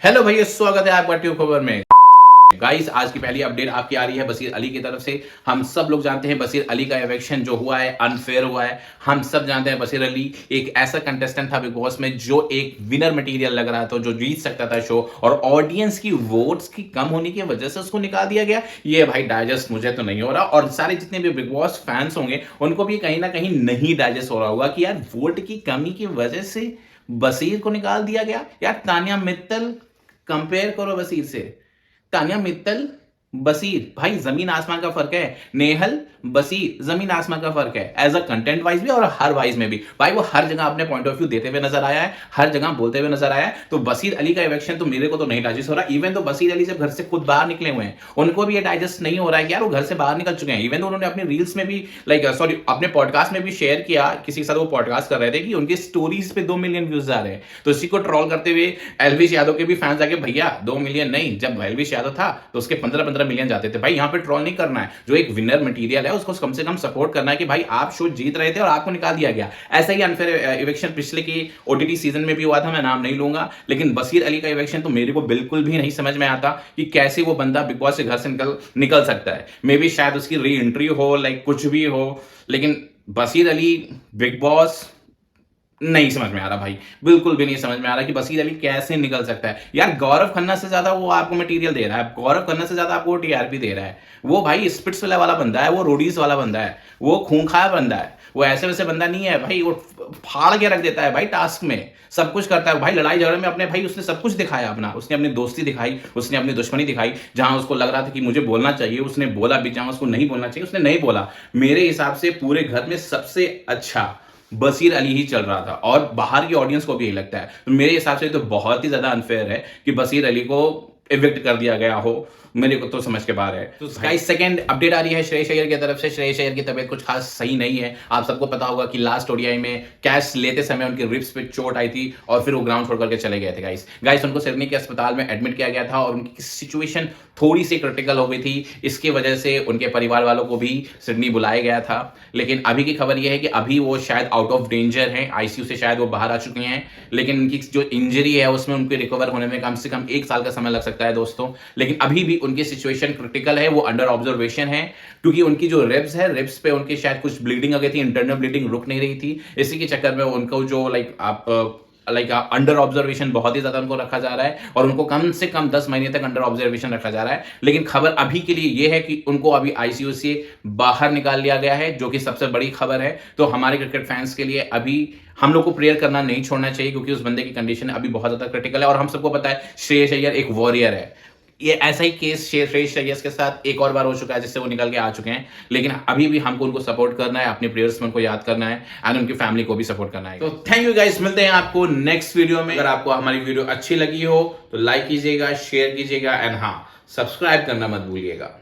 Hello भैया, स्वागत है आपका ट्यूब खबर में। गाइस, आज की पहली अपडेट आपकी आ रही है बशीर अली की तरफ से। हम सब लोग जानते हैं बशीर अली का इलेक्शन जो हुआ है अनफेयर हुआ है। हम सब जानते हैं बशीर अली एक ऐसा कंटेस्टेंट था बिग बॉस में जो एक विनर मटेरियल लग रहा था, जो जीत सकता था शो, और ऑडियंस की वोट्स की कम होने की वजह से उसको निकाल दिया गया। ये भाई डाइजेस्ट मुझे तो नहीं हो रहा, और सारे जितने भी बिग बॉस फैंस होंगे उनको भी कहीं ना कहीं नहीं डाइजेस्ट हो रहा होगा कि यार वोट की कमी की वजह से बशीर को निकाल दिया गया। यार तानिया मित्तल कंपेयर करो बशीर से। तानिया मित्तल बशीर, भाई जमीन आसमान का फर्क है। नेहल बशीर, जमीन आसमान का फर्क है, एज अ कंटेंट वाइज भी और हर वाइज में भी। भाई वो हर जगह अपने पॉइंट ऑफ व्यू देते हुए नजर आया है, हर जगह बोलते हुए नजर आया है। तो बशीर अली का इलेक्शन तो मेरे को तो नहीं डाइजेस्ट हो रहा। इवन तो बशीर अली जब घर से खुद बाहर निकले हुए हैं उनको भी ये डाइजेस्ट नहीं हो रहा है कि यार वो घर से बाहर निकल चुके हैं। इवन तो उन्होंने अपनी रील्स में भी अपने पॉडकास्ट में भी शेयर किया, किसी के साथ वो पॉडकास्ट कर रहे थे कि उनकी स्टोरीज पे 2 मिलियन व्यूज आ रहे हैं। तो इसी को ट्रोल करते हुए एलविश यादव के भी फैंस आके, भैया 2 मिलियन नहीं, जब एलविश यादव था तो उसके 15-15 मिलियन जाते थे। भाई यहाँ पे ट्रोल नहीं करना है, जो एक विनर मटेरियल है उसको कम से कम सपोर्ट करना है कि भाई आप शो जीत रहे थे और आपको निकाल दिया गया। ऐसा ही अनफेयर इलेक्शन पिछले की ओटीटी सीजन में भी हुआ था, मैं नाम नहीं लूंगा। लेकिन बशीर अली का इलेक्शन तो मेरे को बिल्कुल भी नहीं समझ में आता कि कैसे वो बंदा बिग बॉस से घर से निकल सकता है। मे बी शायद उसकी री एंट्री हो, लाइक कुछ भी हो, लेकिन बशीर अली बिग बॉस नहीं समझ में आ रहा भाई, बिल्कुल भी नहीं समझ में आ रहा कि बशीर अली कैसे निकल सकता है। यार गौरव खन्ना से ज्यादा वो आपको मटेरियल दे रहा है, गौरव खन्ना से ज्यादा आपको टीआरपी दे रहा है। वो भाई स्पिट्स वाला बंदा है, वो रोडीज वाला बंदा है, वो खूंखार बंदा है, वो ऐसे वैसे बंदा नहीं है भाई। वो फाड़ के रख देता है भाई, टास्क में सब कुछ करता है भाई। लड़ाई झगड़े में अपने भाई उसने सब कुछ दिखाया अपना, उसने अपनी दोस्ती दिखाई, उसने अपनी दुश्मनी दिखाई। जहां उसको लग रहा था कि मुझे बोलना चाहिए उसने बोला भी, जहां उसको नहीं बोलना चाहिए उसने नहीं बोला। मेरे हिसाब से पूरे घर में सबसे अच्छा बशीर अली ही चल रहा था, और बाहर की ऑडियंस को भी यही लगता है। तो मेरे हिसाब से तो बहुत ही ज्यादा अनफेयर है कि बशीर अली को इविक्ट कर दिया गया हो। मेरे को तो समझ के बाहर है। तो गाइस, सेकंड अपडेट आ रही है श्रेयस अय्यर की तरफ से। श्रेयस अय्यर की तबीयत कुछ खास सही नहीं है। आप सबको पता होगा कि लास्ट ओडीआई में कैच लेते समय उनके रिब्स पे चोट आई थी और फिर वो ग्राउंड छोड़ करके चले गए थे। गाइस उनको सिडनी के अस्पताल में एडमिट किया गया था और उनकी सिचुएशन थोड़ी सी क्रिटिकल हो गई थी। इसकी वजह से उनके परिवार वालों को भी सिडनी बुलाया गया था। लेकिन अभी की खबर यह है कि अभी वो शायद आउट ऑफ डेंजर है, आईसीयू से शायद वो बाहर आ चुके हैं। लेकिन उनकी जो इंजरी है उसमें उनको रिकवर होने में कम से कम 1 साल का समय लग सकता है दोस्तों। लेकिन अभी भी उनकी सिचुएशन क्रिटिकल है, वो अंडर ऑब्जर्वेशन है, क्योंकि उनकी जो रिब्स है, रिब्स पे उनके शायद कुछ ब्लीडिंग आ गई थी, इंटरनल ब्लीडिंग रुक नहीं रही थी। इसी के चक्कर में उनको जो अंडर ऑब्जर्वेशन बहुत ही ज्यादा उनको रखा जा रहा है, और उनको कम से कम 10 महीने तक अंडर ऑब्जर्वेशन रखा जा रहा है। लेकिन खबर अभी के लिए यह है कि उनको अभी आईसीयू से बाहर निकाल लिया गया है, जो कि सबसे बड़ी खबर है। तो हमारे क्रिकेट फैंस के लिए अभी हम लोग को प्रेयर करना नहीं छोड़ना चाहिए, क्योंकि उस बंदे की कंडीशन अभी बहुत ज्यादा क्रिटिकल है। और हम सबको पता है श्रेयस अय्यर एक वॉरियर है। ये ऐसा ही केस श्रेयस अय्यर के साथ एक और बार हो चुका है, जिससे वो निकल के आ चुके हैं। लेकिन अभी भी हमको उनको सपोर्ट करना है, अपने प्लेयर्स में उनको याद करना है, एंड उनकी फैमिली को भी सपोर्ट करना है। तो थैंक यू गाइस, मिलते हैं आपको नेक्स्ट वीडियो में। अगर आपको हमारी वीडियो अच्छी लगी हो तो लाइक कीजिएगा, शेयर कीजिएगा, एंड हाँ, सब्सक्राइब करना मत भूलिएगा।